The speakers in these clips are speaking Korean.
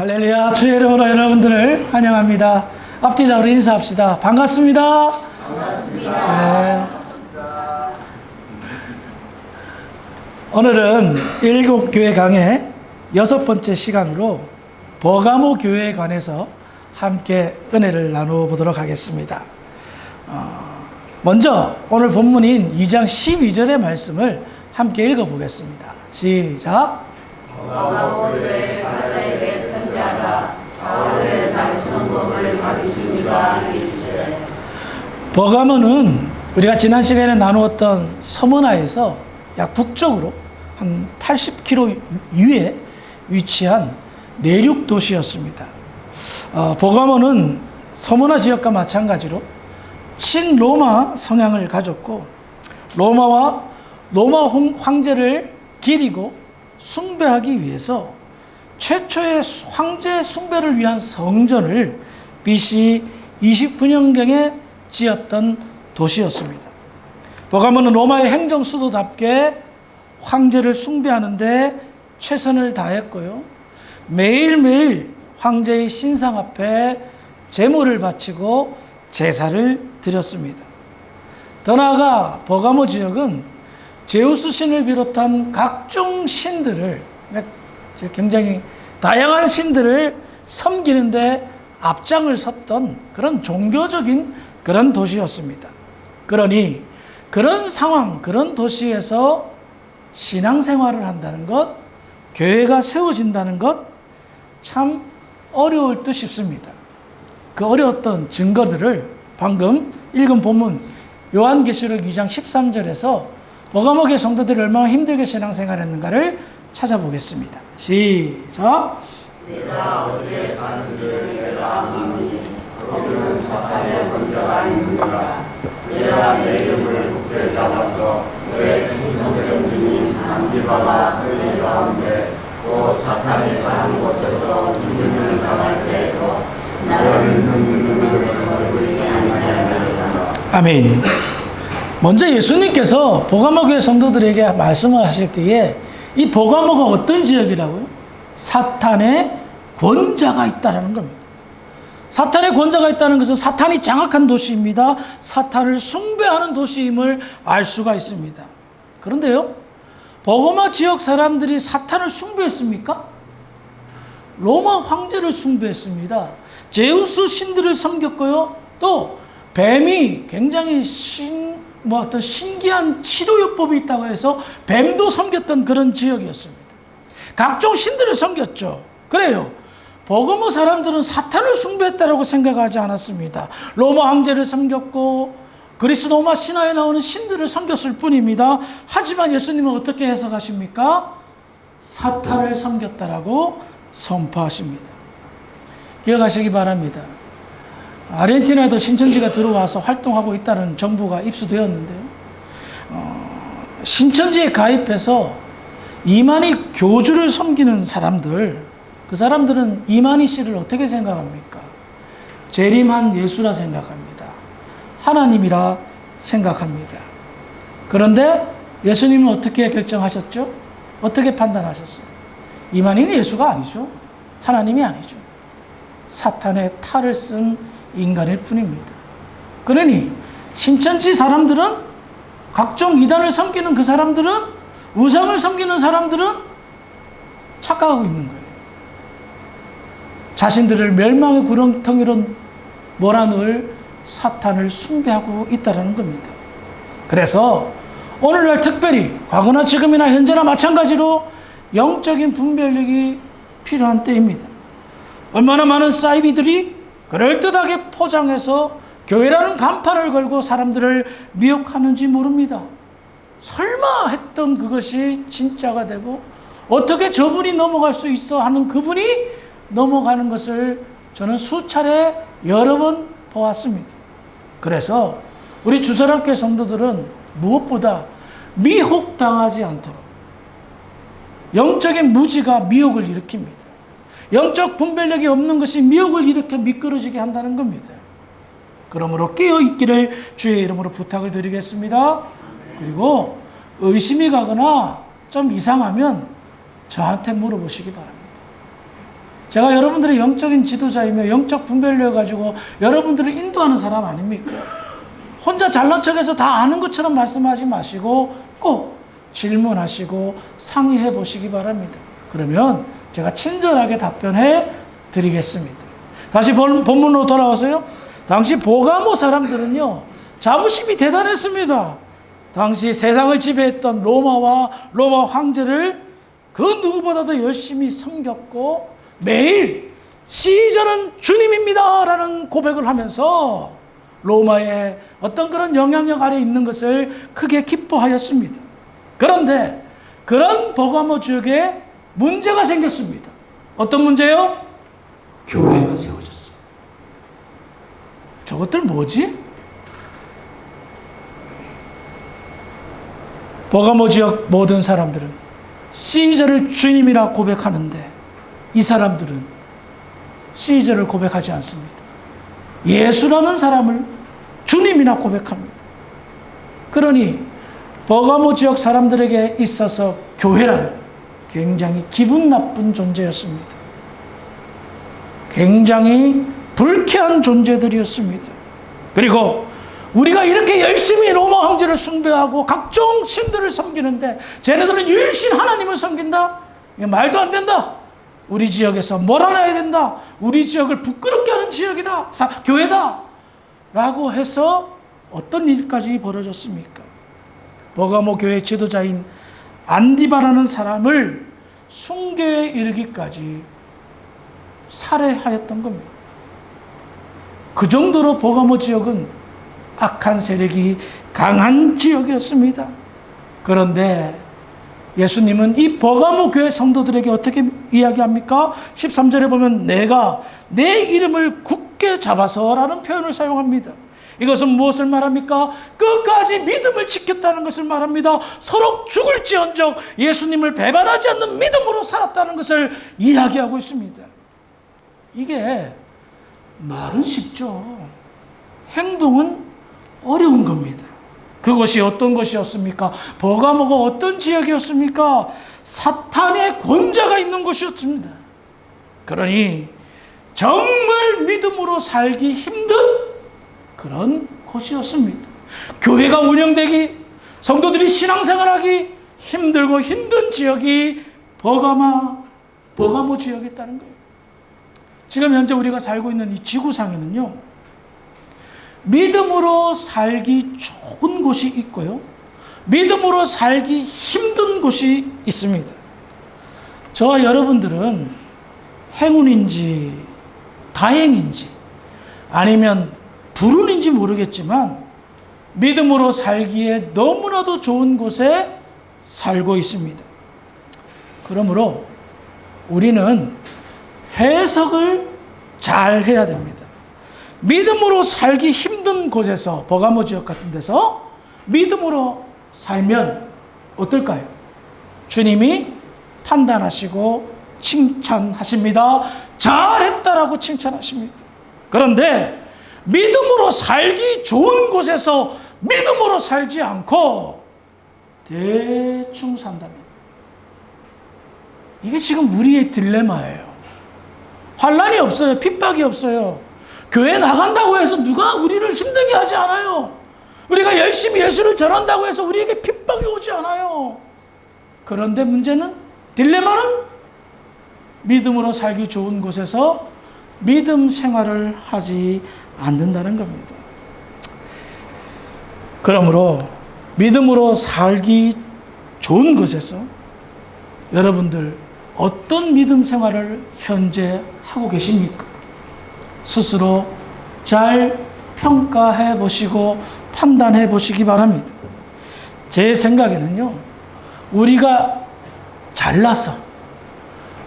할렐루야. 주의 이름으로 여러분들을 환영합니다. 앞뒤자로 인사합시다. 반갑습니다. 네. 오늘은 7교회 강의 6번째 시간으로 버가모 교회에 관해서 함께 은혜를 나누어 보도록 하겠습니다. 먼저 오늘 본문인 2장 12절의 말씀을 함께 읽어보겠습니다. 시작. 버가모 교회 사자에게 편지하라. 바울의 말씀을 받으시니가 이르시되. 버가모는 우리가 지난 시간에 나누었던 서머나에서 약 북쪽으로 한 80km 위에 위치한 내륙 도시였습니다. 버가모는 서머나 지역과 마찬가지로 친로마 성향을 가졌고 로마 황제를 기리고 숭배하기 위해서 최초의 황제 숭배를 위한 성전을 BC 29년경에 지었던 도시였습니다. 버가모는 로마의 행정 수도답게 황제를 숭배하는데 최선을 다했고요. 매일매일 황제의 신상 앞에 제물을 바치고 제사를 드렸습니다. 더 나아가 버가모 지역은 제우스 신을 비롯한 각종 신들을, 굉장히 다양한 신들을 섬기는데 앞장을 섰던 그런 종교적인 그런 도시였습니다. 그러니 그런 상황, 그런 도시에서 신앙생활을 한다는 것, 교회가 세워진다는 것, 참 어려울 듯 싶습니다. 그 어려웠던 증거들을 방금 읽은 본문 요한계시록 2장 13절에서 버가모 교회 성도들이 얼마나 힘들게 신앙생활했는가를 찾아보겠습니다. 시작. 내가 어디에 사는지를 내가 아노니 거기는 사탄의 권자가 있느니라. 내가 내 이름을 굳게 잡아서 내 충성된 증인 안디바가 흘린 가운데 또 사탄이 사는 곳에서 죽임을 당할 때에도 나를 믿는 저주지 아니하리라. 아멘. 먼저 예수님께서 버가모 교회 성도들에게 말씀을 하실 때에 이 버가모가 어떤 지역이라고요? 사탄의 권자가 있다는 겁니다. 사탄의 권자가 있다는 것은 사탄이 장악한 도시입니다. 사탄을 숭배하는 도시임을 알 수가 있습니다. 그런데요, 버가모 지역 사람들이 사탄을 숭배했습니까? 로마 황제를 숭배했습니다. 제우스 신들을 섬겼고요. 또 뱀이 굉장히 어떤 신기한 치료요법이 있다고 해서 뱀도 섬겼던 그런 지역이었습니다. 각종 신들을 섬겼죠. 그래요. 버가모 사람들은 사탄을 숭배했다고 생각하지 않았습니다. 로마 황제를 섬겼고 그리스 로마 신화에 나오는 신들을 섬겼을 뿐입니다. 하지만 예수님은 어떻게 해석하십니까? 사탄을 섬겼다라고 선포하십니다. 기억하시기 바랍니다. 아르헨티나에도 신천지가 들어와서 활동하고 있다는 정보가 입수되었는데요. 신천지에 가입해서 이만희 교주를 섬기는 사람들, 그 사람들은 이만희 씨를 어떻게 생각합니까? 재림한 예수라 생각합니다. 하나님이라 생각합니다. 그런데 예수님은 어떻게 결정하셨죠? 어떻게 판단하셨어요? 이만희는 예수가 아니죠. 하나님이 아니죠. 사탄의 탈을 쓴 인간일 뿐입니다. 그러니 신천지 사람들은, 각종 이단을 섬기는 그 사람들은, 우상을 섬기는 사람들은 착각하고 있는 거예요. 자신들을 멸망의 구렁텅이로 몰아넣을 사탄을 숭배하고 있다는 겁니다. 그래서 오늘날 특별히 과거나 지금이나 현재나 마찬가지로 영적인 분별력이 필요한 때입니다. 얼마나 많은 사이비들이 그럴듯하게 포장해서 교회라는 간판을 걸고 사람들을 미혹하는지 모릅니다. 설마 했던 그것이 진짜가 되고 어떻게 저분이 넘어갈 수 있어 하는 그분이 넘어가는 것을 저는 수차례 여러 번 보았습니다. 그래서 우리 주사랑교회 성도들은 무엇보다 미혹당하지 않도록, 영적인 무지가 미혹을 일으킵니다. 영적 분별력이 없는 것이 미혹을 일으켜 미끄러지게 한다는 겁니다. 그러므로 깨어있기를 주의 이름으로 부탁을 드리겠습니다. 그리고 의심이 가거나 좀 이상하면 저한테 물어보시기 바랍니다. 제가 여러분들의 영적인 지도자이며 영적 분별력 가지고 여러분들을 인도하는 사람 아닙니까? 혼자 잘난 척해서 다 아는 것처럼 말씀하지 마시고 꼭 질문하시고 상의해 보시기 바랍니다. 그러면 제가 친절하게 답변해 드리겠습니다. 다시 본문으로 돌아와서요. 당시 버가모 사람들은요, 자부심이 대단했습니다. 당시 세상을 지배했던 로마 황제를 그 누구보다도 열심히 섬겼고 매일 시저는 주님입니다 라는 고백을 하면서 로마의 어떤 그런 영향력 아래 있는 것을 크게 기뻐하였습니다. 그런데 그런 버가모 지역에 문제가 생겼습니다. 어떤 문제요? 교회가 세워졌어요. 저것들 뭐지? 버가모 지역 모든 사람들은 시저를 주님이라 고백하는데 이 사람들은 시저를 고백하지 않습니다. 예수라는 사람을 주님이라 고백합니다. 그러니 버가모 지역 사람들에게 있어서 교회란 굉장히 기분 나쁜 존재였습니다. 굉장히 불쾌한 존재들이었습니다. 그리고 우리가 이렇게 열심히 로마 황제를 숭배하고 각종 신들을 섬기는데 쟤네들은 유일신 하나님을 섬긴다? 말도 안 된다. 우리 지역에서 몰아내야 된다. 우리 지역을 부끄럽게 하는 지역이다. 교회다. 라고 해서 어떤 일까지 벌어졌습니까? 버가모 교회 지도자인 안디바라는 사람을 숭배에 이르기까지 살해하였던 겁니다. 그 정도로 버가모 지역은 악한 세력이 강한 지역이었습니다. 그런데 예수님은 이 버가모 교회 성도들에게 어떻게 이야기합니까? 13절에 보면 내가 내 이름을 굳게 잡아서 라는 표현을 사용합니다. 이것은 무엇을 말합니까? 끝까지 믿음을 지켰다는 것을 말합니다. 서로 죽을지언정 예수님을 배반하지 않는 믿음으로 살았다는 것을 이야기하고 있습니다. 이게 말은 쉽죠. 행동은 어려운 겁니다. 그것이 어떤 것이었습니까? 버가모가 어떤 지역이었습니까? 사탄의 권자가 있는 곳이었습니다. 그러니 정말 믿음으로 살기 힘든 그런 곳이었습니다. 교회가 운영되기, 성도들이 신앙생활하기 힘들고 힘든 지역이 버가모 지역이었다는 거예요. 지금 현재 우리가 살고 있는 이 지구상에는요, 믿음으로 살기 좋은 곳이 있고요, 믿음으로 살기 힘든 곳이 있습니다. 저와 여러분들은 행운인지 다행인지 아니면 불운인지 모르겠지만 믿음으로 살기에 너무나도 좋은 곳에 살고 있습니다. 그러므로 우리는 해석을 잘 해야 됩니다. 믿음으로 살기 힘든 곳에서, 버가모 지역 같은 데서 믿음으로 살면 어떨까요? 주님이 판단하시고 칭찬하십니다. 잘했다라고 칭찬하십니다. 그런데 믿음으로 살기 좋은 곳에서 믿음으로 살지 않고 대충 산다면, 이게 지금 우리의 딜레마예요. 환난이 없어요. 핍박이 없어요. 교회 나간다고 해서 누가 우리를 힘들게 하지 않아요. 우리가 열심히 예수를 전한다고 해서 우리에게 핍박이 오지 않아요. 그런데 문제는, 딜레마는 믿음으로 살기 좋은 곳에서 믿음 생활을 하지 않는다는 겁니다. 그러므로 믿음으로 살기 좋은 곳에서 여러분들 어떤 믿음 생활을 현재 하고 계십니까? 스스로 잘 평가해 보시고 판단해 보시기 바랍니다. 제 생각에는요, 우리가 잘나서,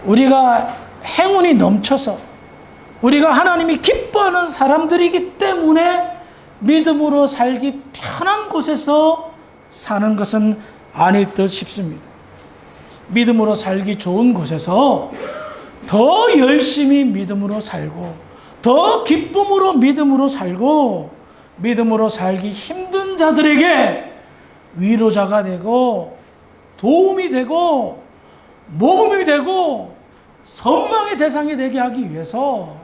우리가 행운이 넘쳐서, 우리가 하나님이 기뻐하는 사람들이기 때문에 믿음으로 살기 편한 곳에서 사는 것은 아닐 듯 싶습니다. 믿음으로 살기 좋은 곳에서 더 열심히 믿음으로 살고, 더 기쁨으로 믿음으로 살고, 믿음으로 살기 힘든 자들에게 위로자가 되고 도움이 되고 모범이 되고 선망의 대상이 되게 하기 위해서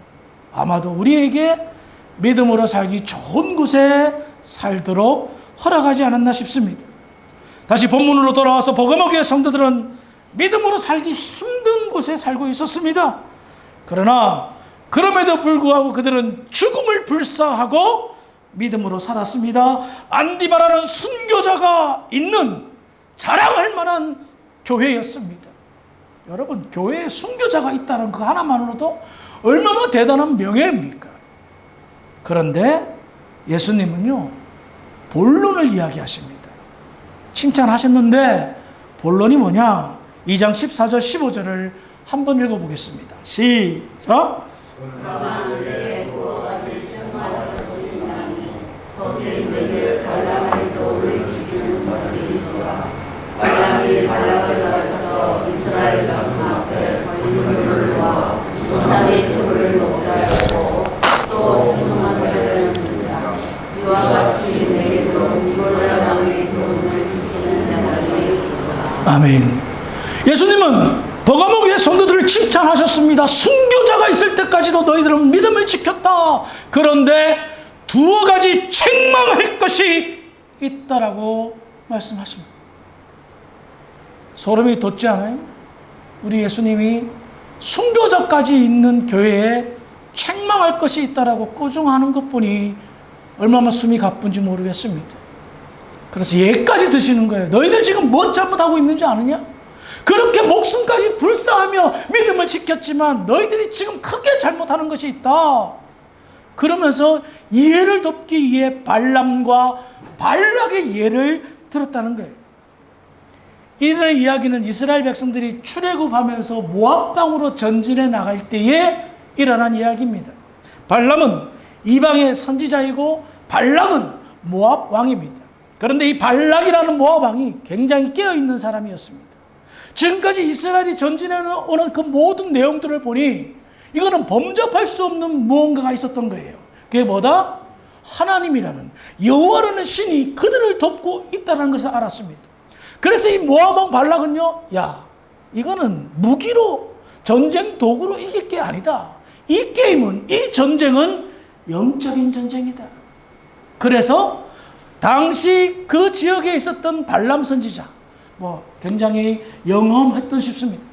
아마도 우리에게 믿음으로 살기 좋은 곳에 살도록 허락하지 않았나 싶습니다. 다시 본문으로 돌아와서 버가모 교회 성도들은 믿음으로 살기 힘든 곳에 살고 있었습니다. 그러나 그럼에도 불구하고 그들은 죽음을 불사하고 믿음으로 살았습니다. 안디바라는 순교자가 있는 자랑할 만한 교회였습니다. 여러분, 교회에 순교자가 있다는 그 하나만으로도 얼마나 대단한 명예입니까? 그런데 예수님은요, 본론을 이야기하십니다. 칭찬하셨는데 본론이 뭐냐? 2장 14절 15절을 한번 읽어보겠습니다. 시작. 거기에 내게 발람의 도를 지키는 자들이 있더라. 발람이 발락을 가르쳐 이스라엘 자손 앞에 번율을 놓아 우상의 제물을 먹게 하였고 또 행동하게 하였느니라. 이와 같이 내게도 니골라 당의 교훈을 지키는 자들이 있더라. 아멘. 예수님은 버가모 교회 성도들을 칭찬하셨습니다. 순교자가 있을 때까지도 너희들은 믿음을 지켰다. 그런데 두어 가지 책망할 것이 있다라고 말씀하십니다. 소름이 돋지 않아요? 우리 예수님이 순교자까지 있는 교회에 책망할 것이 있다라고 꾸중하는 것뿐이 얼마나 숨이 가쁜지 모르겠습니다. 그래서 예까지 드시는 거예요. 너희들 지금 뭐 잘못하고 있는지 아느냐? 그렇게 목숨까지 불사하며 믿음을 지켰지만 너희들이 지금 크게 잘못하는 것이 있다. 그러면서 예를 돕기 위해 발람과 발락의 예를 들었다는 거예요. 이들의 이야기는 이스라엘 백성들이 출애굽하면서 모압 땅으로 전진해 나갈 때에 일어난 이야기입니다. 발람은 이방의 선지자이고 발락은 모압 왕입니다. 그런데 이 발락이라는 모압 왕이 굉장히 깨어있는 사람이었습니다. 지금까지 이스라엘이 전진해 오는 그 모든 내용들을 보니 이거는 범접할 수 없는 무언가가 있었던 거예요. 그게 뭐다? 하나님이라는 여호와라는 신이 그들을 돕고 있다는 것을 알았습니다. 그래서 이 모압 왕 발락은요, 야, 이거는 무기로 전쟁 도구로 이길 게 아니다. 이 게임은, 이 전쟁은 영적인 전쟁이다. 그래서 당시 그 지역에 있었던 발람 선지자, 굉장히 영험했던 싶습니다.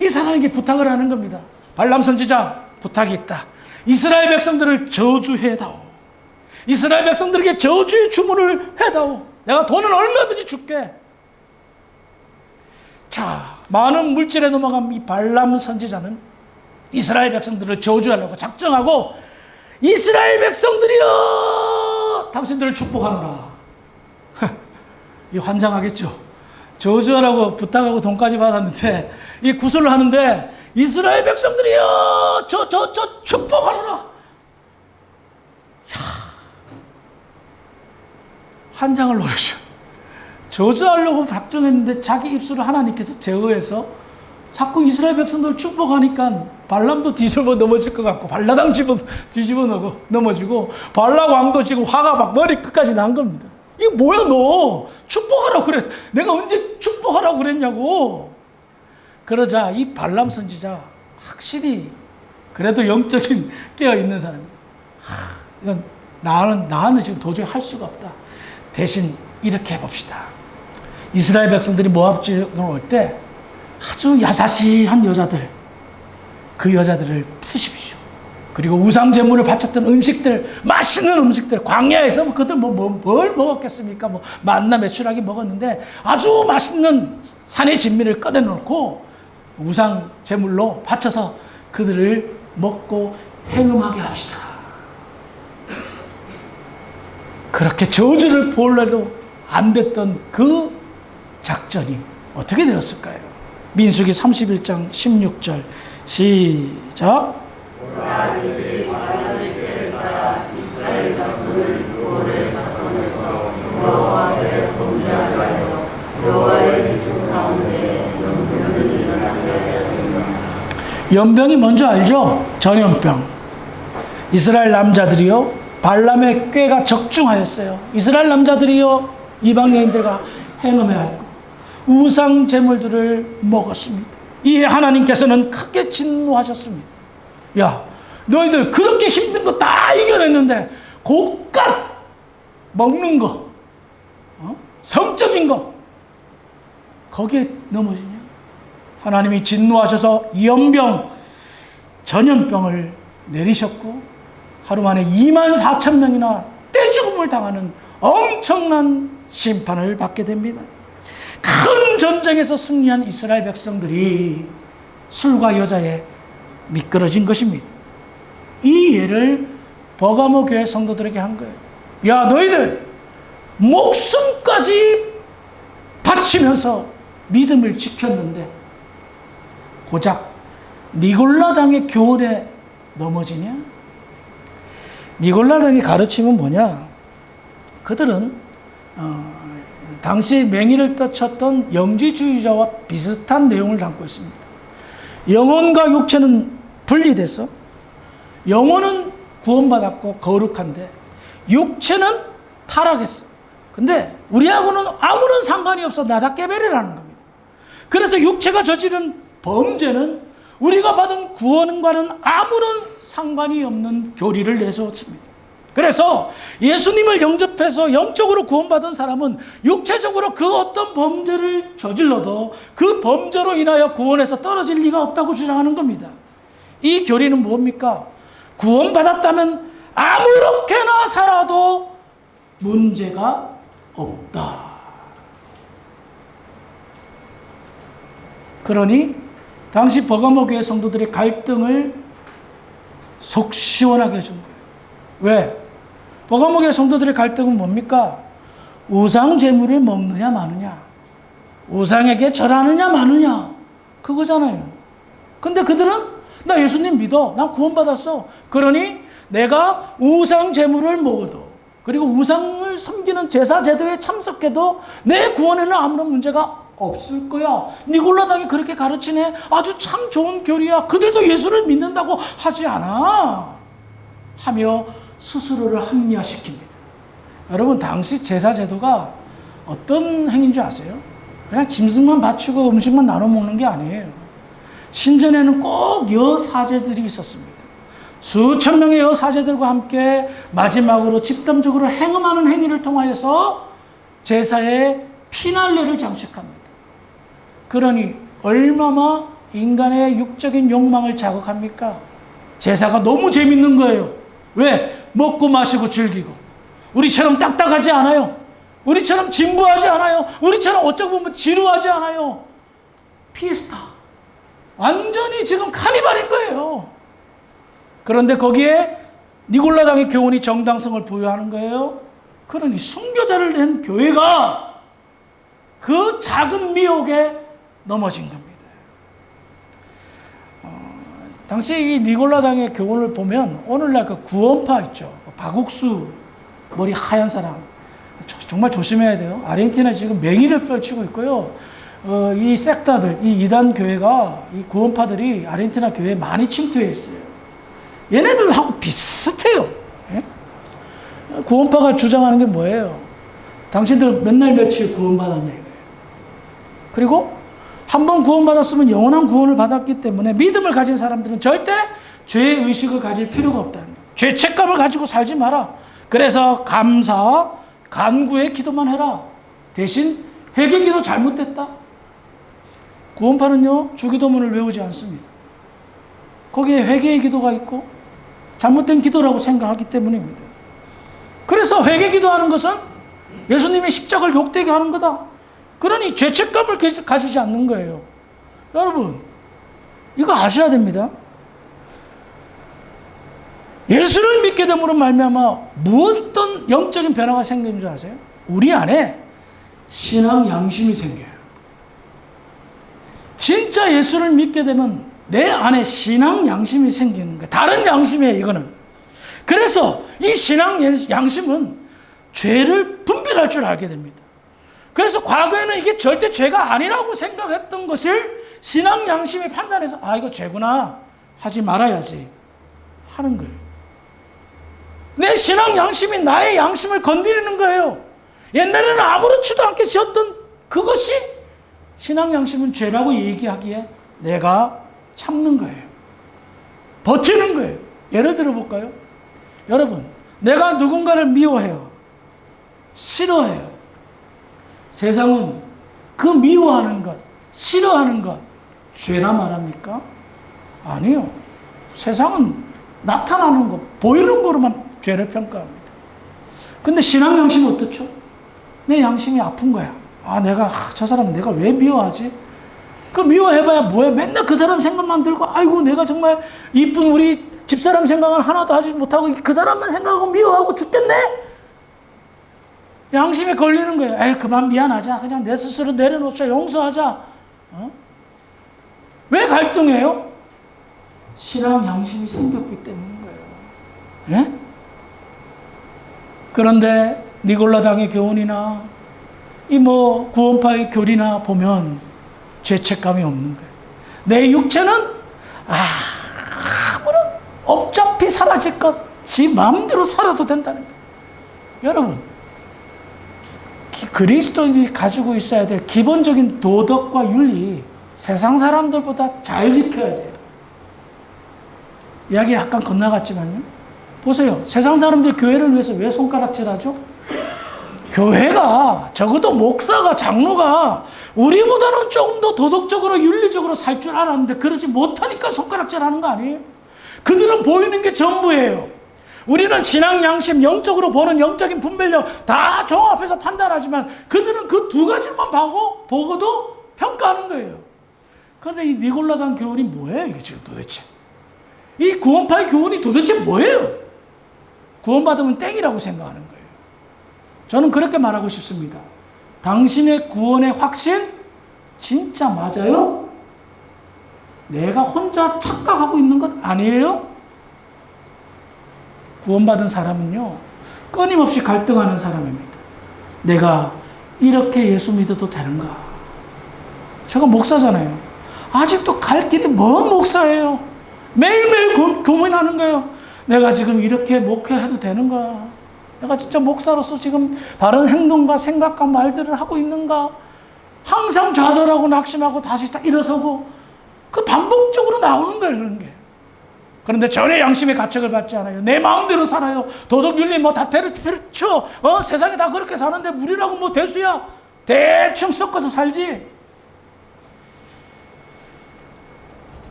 이 사람에게 부탁을 하는 겁니다. 발람 선지자, 부탁이 있다. 이스라엘 백성들을 저주해다오. 이스라엘 백성들에게 저주의 주문을 해다오. 내가 돈은 얼마든지 줄게. 자, 많은 물질에 넘어간 이 발람 선지자는 이스라엘 백성들을 저주하려고 작정하고, 이스라엘 백성들이여, 당신들을 축복하노라. 이 환장하겠죠. 저주하라고 부탁하고 돈까지 받았는데 이 구슬을 하는데, 이스라엘 백성들이여, 저 축복하노라. 환장을 노리죠. 저주하려고 작정했는데 자기 입술을 하나님께서 제어해서 자꾸 이스라엘 백성들을 축복하니까 발람도 뒤집어 넘어질 것 같고, 발라당 뒤집어 넘어지고, 발락 왕도 지금 화가 막 머리 끝까지 난 겁니다. 이거 뭐야, 너 축복하라고 그래. 내가 언제 축복하라고 그랬냐고. 그러자 이 발람 선지자, 확실히 그래도 영적인 깨어있는 사람입니다. 이건 나는 지금 도저히 할 수가 없다. 대신 이렇게 해봅시다. 이스라엘 백성들이 모압 지역으로 올 때 아주 야사시한 여자들, 그 여자들을 푸십시오. 그리고 우상 제물을 바쳤던 음식들, 맛있는 음식들, 광야에서 그들 뭘 먹었겠습니까? 만나 메추라기 먹었는데 아주 맛있는 산의 진미를 꺼내놓고 우상 제물로 바쳐서 그들을 먹고 행음하게 합시다. 그렇게 저주를 보려도 안 됐던 그 작전이 어떻게 되었을까요? 민수기 31장 16절 시작. 이들이 발람의 꾀를 따라 이스라엘 자손을 고레 사선에서 여호와 앞에 범죄하게 하여 여호와의 기준 가운데 연병이 일어나게 하였느니라. 연병이 뭔지 알죠? 전염병. 이스라엘 남자들이요, 발람의 꾀가 적중하였어요. 이스라엘 남자들이요, 이방 여인들과 행음해야 할 것, 우상 제물들을 먹었습니다. 이에 하나님께서는 크게 진노하셨습니다. 야, 너희들 그렇게 힘든 거 다 이겨냈는데 고깟 먹는 거, 성적인 거, 거기에 넘어지냐? 하나님이 진노하셔서 연병, 전염병을 내리셨고 하루 만에 24,000명이나 떼죽음을 당하는 엄청난 심판을 받게 됩니다. 큰 전쟁에서 승리한 이스라엘 백성들이 술과 여자에 미끄러진 것입니다. 이 예를 버가모 교회 성도들에게 한 거예요. 야, 너희들 목숨까지 바치면서 믿음을 지켰는데 고작 니골라당의 교훈에 넘어지냐? 니골라당의 가르침은 뭐냐? 그들은 당시 맹위를 떠쳤던 영지주의자와 비슷한 내용을 담고 있습니다. 영혼과 육체는 분리돼서 영혼은 구원받았고 거룩한데 육체는 타락했어. 근데 우리하고는 아무런 상관이 없어. 나다깨베레라는 겁니다. 그래서 육체가 저지른 범죄는 우리가 받은 구원과는 아무런 상관이 없는 교리를 내세웠습니다. 그래서 예수님을 영접해서 영적으로 구원받은 사람은 육체적으로 그 어떤 범죄를 저질러도 그 범죄로 인하여 구원에서 떨어질 리가 없다고 주장하는 겁니다. 이 교리는 뭡니까? 구원받았다면 아무렇게나 살아도 문제가 없다. 그러니 당시 버가모 교회 성도들의 갈등을 속 시원하게 해준 거예요. 왜? 버가모 교회 성도들의 갈등은 뭡니까? 우상 제물을 먹느냐 마느냐, 우상에게 절하느냐 마느냐, 그거잖아요. 근데 그들은 나 예수님 믿어, 난 구원받았어. 그러니 내가 우상 제물을 먹어도, 그리고 우상을 섬기는 제사 제도에 참석해도 내 구원에는 아무런 문제가 없을 거야. 니골라당이 그렇게 가르치네. 아주 참 좋은 교리야. 그들도 예수를 믿는다고 하지 않아. 하며 스스로를 합리화시킵니다. 여러분, 당시 제사 제도가 어떤 행위인 줄 아세요? 그냥 짐승만 바치고 음식만 나눠 먹는 게 아니에요. 신전에는 꼭 여사제들이 있었습니다. 수천 명의 여사제들과 함께 마지막으로 집단적으로 행음하는 행위를 통하여서 제사의 피날레를 장식합니다. 그러니 얼마나 인간의 육적인 욕망을 자극합니까? 제사가 너무 재밌는 거예요. 왜? 먹고 마시고 즐기고. 우리처럼 딱딱하지 않아요. 우리처럼 진부하지 않아요. 우리처럼 어쩌고 보면 지루하지 않아요. 피에스타. 완전히 지금 카니발인 거예요. 그런데 거기에 니골라당의 교훈이 정당성을 부여하는 거예요. 그러니 순교자를 낸 교회가 그 작은 미혹에 넘어진 겁니다. 당시 이 니골라당의 교훈을 보면 오늘날 그 구원파 있죠. 박옥수 머리 하얀 사람. 정말 조심해야 돼요. 아르헨티나 지금 맹위를 펼치고 있고요. 이 섹타들, 이 이단 교회가, 이 구원파들이 아르헨티나 교회에 많이 침투해 있어요. 얘네들하고 비슷해요. 예? 구원파가 주장하는 게 뭐예요? 당신들 맨날 며칠 구원받았냐 이거예요. 그리고 한 번 구원받았으면 영원한 구원을 받았기 때문에 믿음을 가진 사람들은 절대 죄의 의식을 가질 필요가 없다는 거예요. 죄책감을 가지고 살지 마라. 그래서 감사, 간구의 기도만 해라. 대신 회개기도 잘못됐다. 구원파는요, 주기도문을 외우지 않습니다. 거기에 회개의 기도가 있고 잘못된 기도라고 생각하기 때문입니다. 그래서 회개 기도하는 것은 예수님의 십자가를 욕되게 하는 거다. 그러니 죄책감을 가지지 않는 거예요. 여러분, 이거 아셔야 됩니다. 예수를 믿게 됨으로 말미암아 무엇든 영적인 변화가 생기는 줄 아세요? 우리 안에 신앙 양심이 생겨요. 진짜 예수를 믿게 되면 내 안에 신앙 양심이 생기는 거예요. 다른 양심이에요, 이거는. 그래서 이 신앙 양심은 죄를 분별할 줄 알게 됩니다. 그래서 과거에는 이게 절대 죄가 아니라고 생각했던 것을 신앙 양심이 판단해서 아, 이거 죄구나, 하지 말아야지 하는 거예요. 내 신앙 양심이 나의 양심을 건드리는 거예요. 옛날에는 아무렇지도 않게 지었던 그것이 신앙 양심은 죄라고 얘기하기에 내가 참는 거예요. 버티는 거예요. 예를 들어 볼까요? 여러분, 내가 누군가를 미워해요. 싫어해요. 세상은 그 미워하는 것, 싫어하는 것, 죄라 말합니까? 아니요. 세상은 나타나는 것, 보이는 거로만 죄를 평가합니다. 근데 신앙 양심은 어떻죠? 내 양심이 아픈 거야. 저 사람 내가 왜 미워하지? 그 미워해봐야 뭐야? 맨날 그 사람 생각만 들고, 아이고, 내가 정말 이쁜 우리 집사람 생각을 하나도 하지 못하고 그 사람만 생각하고 미워하고 죽겠네? 양심에 걸리는 거예요. 에이, 그만 미안하자. 그냥 내 스스로 내려놓자. 용서하자. 왜 갈등해요? 신앙 양심이 생겼기 때문인 거예요. 예? 그런데 니골라당의 교훈이나 구원파의 교리나 보면 죄책감이 없는 거예요. 내 육체는 아무런 어차피 사라질 것, 지 마음대로 살아도 된다는 거예요. 여러분, 그리스도인들이 가지고 있어야 될 기본적인 도덕과 윤리, 세상 사람들보다 잘 지켜야 돼요. 이야기 약간 건너갔지만요. 보세요. 세상 사람들 교회를 위해서 왜 손가락질하죠? 교회가, 적어도 목사가, 장로가 우리보다는 조금 더 도덕적으로 윤리적으로 살 줄 알았는데 그러지 못하니까 손가락질하는 거 아니에요? 그들은 보이는 게 전부예요. 우리는 신앙 양심, 영적으로 보는 영적인 분별력 다 종합해서 판단하지만 그들은 그 두 가지만 보고도 평가하는 거예요. 그런데 이 니골라당 교훈이 뭐예요? 이게 지금 도대체? 이 구원파의 교훈이 도대체 뭐예요? 구원받으면 땡이라고 생각하는 거예요. 저는 그렇게 말하고 싶습니다. 당신의 구원의 확신 진짜 맞아요? 내가 혼자 착각하고 있는 것 아니에요? 구원받은 사람은요, 끊임없이 갈등하는 사람입니다. 내가 이렇게 예수 믿어도 되는가? 제가 목사잖아요. 아직도 갈 길이 먼 목사예요. 매일매일 고민하는 거예요. 내가 지금 이렇게 목회해도 되는가? 내가 진짜 목사로서 지금 바른 행동과 생각과 말들을 하고 있는가? 항상 좌절하고 낙심하고 다시 일어서고 그 반복적으로 나오는 거예요, 그런 게. 그런데 전혀 양심의 가책을 받지 않아요. 내 마음대로 살아요. 도덕윤리 다 때려쳐. 세상에 다 그렇게 사는데 우리라고 대수야. 대충 섞어서 살지.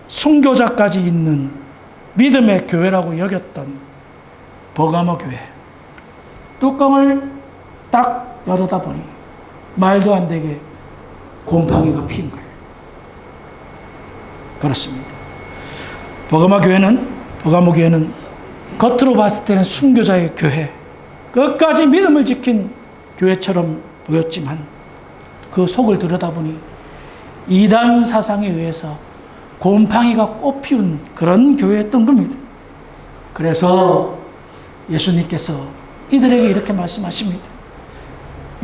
순교자까지 있는 믿음의 교회라고 여겼던 버가모 교회. 뚜껑을 딱 열어다 보니 말도 안 되게 곰팡이가 핀 거예요. 그렇습니다. 버가모 교회는 겉으로 봤을 때는 순교자의 교회, 끝까지 믿음을 지킨 교회처럼 보였지만 그 속을 들여다보니 이단 사상에 의해서 곰팡이가 꽃피운 그런 교회였던 겁니다. 그래서 예수님께서 이들에게 이렇게 말씀하십니다.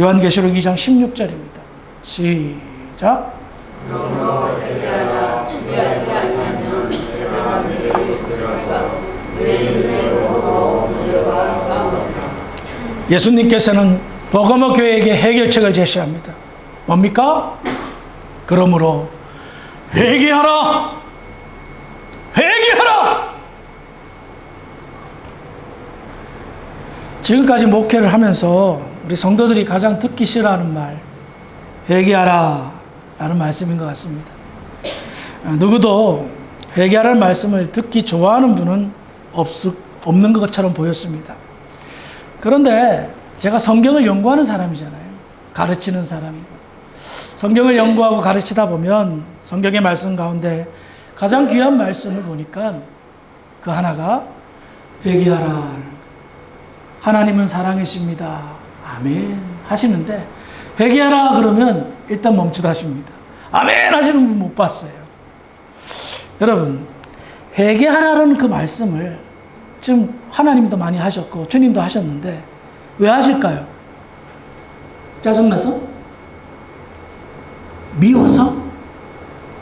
요한계시록 2장 16절입니다. 시작. 예수님께서는 버가모 교회에게 해결책을 제시합니다. 뭡니까? 그러므로 회개하라! 회개하라! 지금까지 목회를 하면서 우리 성도들이 가장 듣기 싫어하는 말, 회개하라 라는 말씀인 것 같습니다. 누구도 회개하라는 말씀을 듣기 좋아하는 분은 없는 것처럼 보였습니다. 그런데 제가 성경을 연구하는 사람이잖아요. 가르치는 사람이고. 성경을 연구하고 가르치다 보면 성경의 말씀 가운데 가장 귀한 말씀을 보니까 그 하나가 회개하라. 하나님은 사랑이십니다. 아멘 하시는데 회개하라 그러면 일단 멈칫하십니다. 아멘 하시는 분 못 봤어요. 여러분, 회개하라는 그 말씀을 지금 하나님도 많이 하셨고 주님도 하셨는데 왜 하실까요? 짜증나서? 미워서?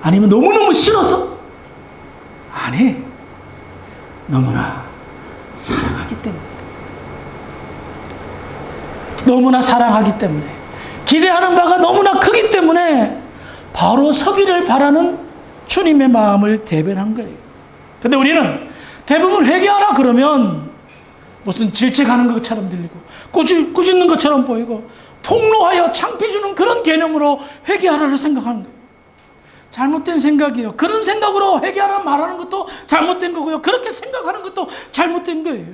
아니면 너무너무 싫어서? 아니, 너무나 사랑하기 때문에. 너무나 사랑하기 때문에. 기대하는 바가 너무나 크기 때문에 바로 서기를 바라는 주님의 마음을 대변한 거예요. 근데 우리는 대부분 회개하라 그러면 무슨 질책하는 것처럼 들리고 꾸짖는 것처럼 보이고 폭로하여 창피 주는 그런 개념으로 회개하라를 생각하는 거예요. 잘못된 생각이에요. 그런 생각으로 회개하라 말하는 것도 잘못된 거고요. 그렇게 생각하는 것도 잘못된 거예요.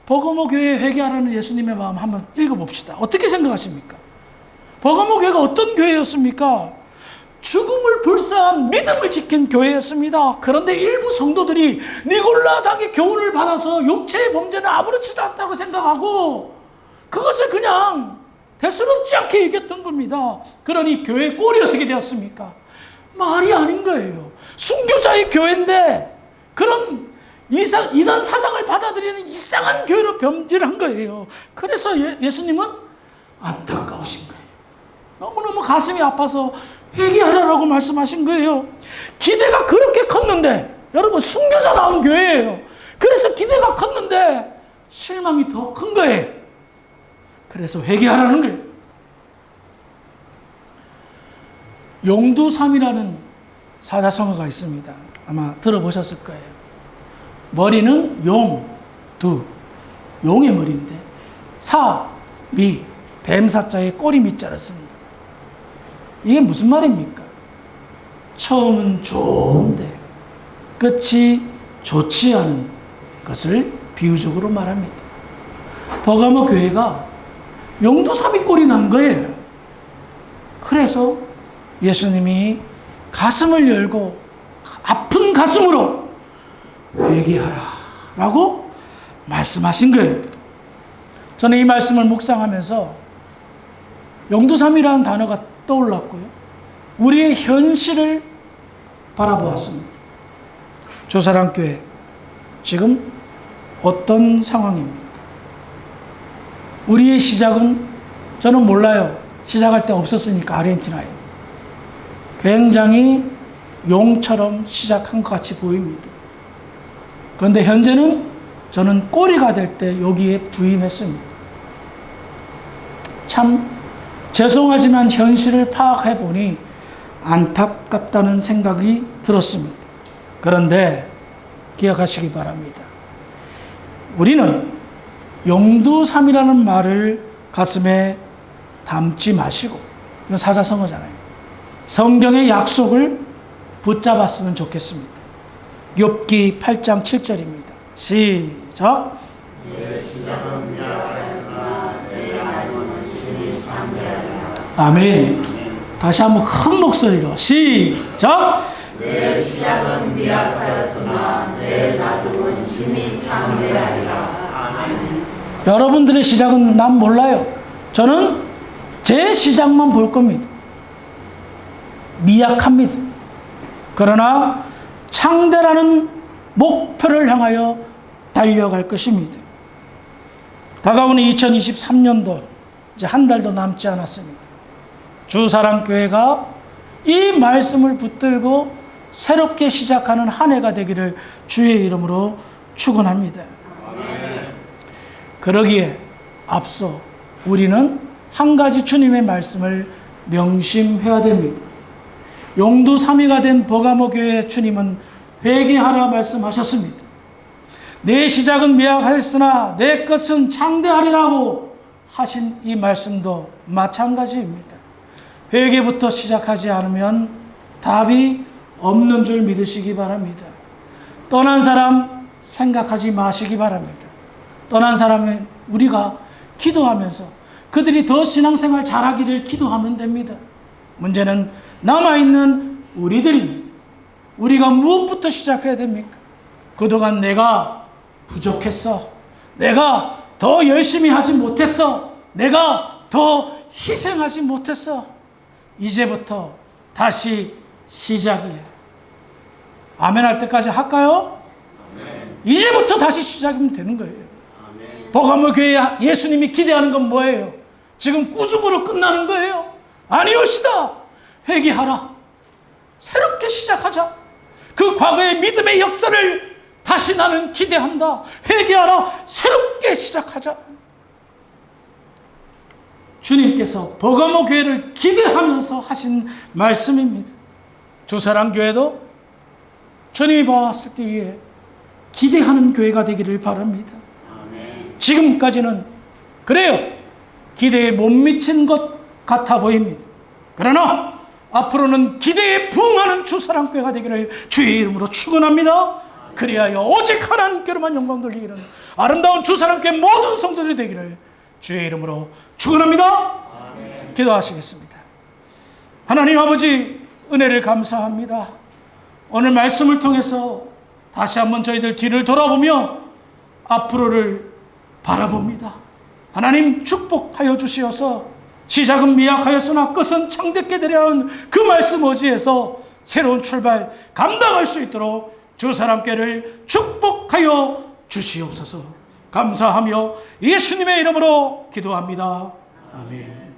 버거모 교회에 회개하라는 예수님의 마음 한번 읽어봅시다. 어떻게 생각하십니까? 버거모 교회가 어떤 교회였습니까? 죽음을 불사한 믿음을 지킨 교회였습니다. 그런데 일부 성도들이 니골라당의 교훈을 받아서 육체의 범죄는 아무렇지도 않다고 생각하고 그것을 그냥 대수롭지 않게 여겼던 겁니다. 그러니 교회의 꼴이 어떻게 되었습니까? 말이 아닌 거예요. 순교자의 교회인데 그런 이단 사상을 받아들이는 이상한 교회로 변질한 거예요. 그래서 예수님은 안타까우신 거예요. 너무너무 가슴이 아파서 회개하라고 말씀하신 거예요. 기대가 그렇게 컸는데, 여러분 순교자 나온 교회예요. 그래서 기대가 컸는데 실망이 더 큰 거예요. 그래서 회개하라는 거예요. 용두삼이라는 사자성어가 있습니다. 아마 들어보셨을 거예요. 머리는 용의 머리인데 미, 뱀사자의 꼬리 밑자를 씁니다. 이게 무슨 말입니까? 처음은 좋은데 끝이 좋지 않은 것을 비유적으로 말합니다. 버가모 교회가 용두삼이 꼴이 난 거예요. 그래서 예수님이 가슴을 열고 아픈 가슴으로 회개하라 라고 말씀하신 거예요. 저는 이 말씀을 묵상하면서 용두삼이라는 단어가 떠올랐고요. 우리의 현실을 바라보았습니다. 조사랑교회 지금 어떤 상황입니까? 우리의 시작은 저는 몰라요. 시작할 때 없었으니까 아르헨티나에. 굉장히 용처럼 시작한 것 같이 보입니다. 그런데 현재는 저는 꼬리가 될 때 여기에 부임했습니다. 참 죄송하지만 현실을 파악해 보니 안타깝다는 생각이 들었습니다. 그런데 기억하시기 바랍니다. 우리는 용두삼이라는 말을 가슴에 담지 마시고, 이건 사자성어잖아요. 성경의 약속을 붙잡았으면 좋겠습니다. 욥기 8장 7절입니다. 시작. 내 시작은 미약하였으나 내 나중은 심히 장대하리라. 아멘. 다시 한번 큰 목소리로 시작. 내 시작은 미약하였으나 내 나중은 심히 장대하리라. 아멘. 여러분들의 시작은 난 몰라요. 저는 제 시작만 볼 겁니다. 미약합니다. 그러나 창대라는 목표를 향하여 달려갈 것입니다. 다가오는 2023년도 이제 한 달도 남지 않았습니다. 주사랑교회가 이 말씀을 붙들고 새롭게 시작하는 한 해가 되기를 주의 이름으로 축원합니다. 그러기에 앞서 우리는 한 가지 주님의 말씀을 명심해야 됩니다. 용두삼이가 된 버가모 교회의 주님은 회개하라 말씀하셨습니다. 내 시작은 미약하였으나 내 끝은 창대하리라고 하신 이 말씀도 마찬가지입니다. 회개부터 시작하지 않으면 답이 없는 줄 믿으시기 바랍니다. 떠난 사람 생각하지 마시기 바랍니다. 떠난 사람은 우리가 기도하면서 그들이 더 신앙생활 잘하기를 기도하면 됩니다. 문제는 남아있는 우리들입니다. 우리가 무엇부터 시작해야 됩니까? 그동안 내가 부족했어. 내가 더 열심히 하지 못했어. 내가 더 희생하지 못했어. 이제부터 다시 시작이에요. 아멘 할 때까지 할까요? 아멘. 이제부터 다시 시작이면 되는 거예요. 버가모 교회 예수님이 기대하는 건 뭐예요? 지금 꾸중으로 끝나는 거예요? 아니오시다. 회개하라. 새롭게 시작하자. 그 과거의 믿음의 역사를 다시 나는 기대한다. 회개하라. 새롭게 시작하자. 주님께서 버가모 교회를 기대하면서 하신 말씀입니다. 주사랑교회도 주님이 봤을 때에 기대하는 교회가 되기를 바랍니다. 지금까지는 그래요. 기대에 못 미친 것 같아 보입니다. 그러나 앞으로는 기대에 부응하는 주사랑교회가 되기를 주의 이름으로 축원합니다. 그리하여 오직 하나님께로만 영광 돌리기를 아름다운 주사랑교회 모든 성도들이 되기를 주의 이름으로 축원합니다. 기도하시겠습니다. 하나님 아버지, 은혜를 감사합니다. 오늘 말씀을 통해서 다시 한번 저희들 뒤를 돌아보며 앞으로를 바라봅니다. 하나님 축복하여 주시어서 시작은 미약하였으나 끝은 창대케 되려 하는 그 말씀 어지에서 새로운 출발 감당할 수 있도록 주사랑교회를 축복하여 주시옵소서. 감사하며 예수님의 이름으로 기도합니다. 아멘.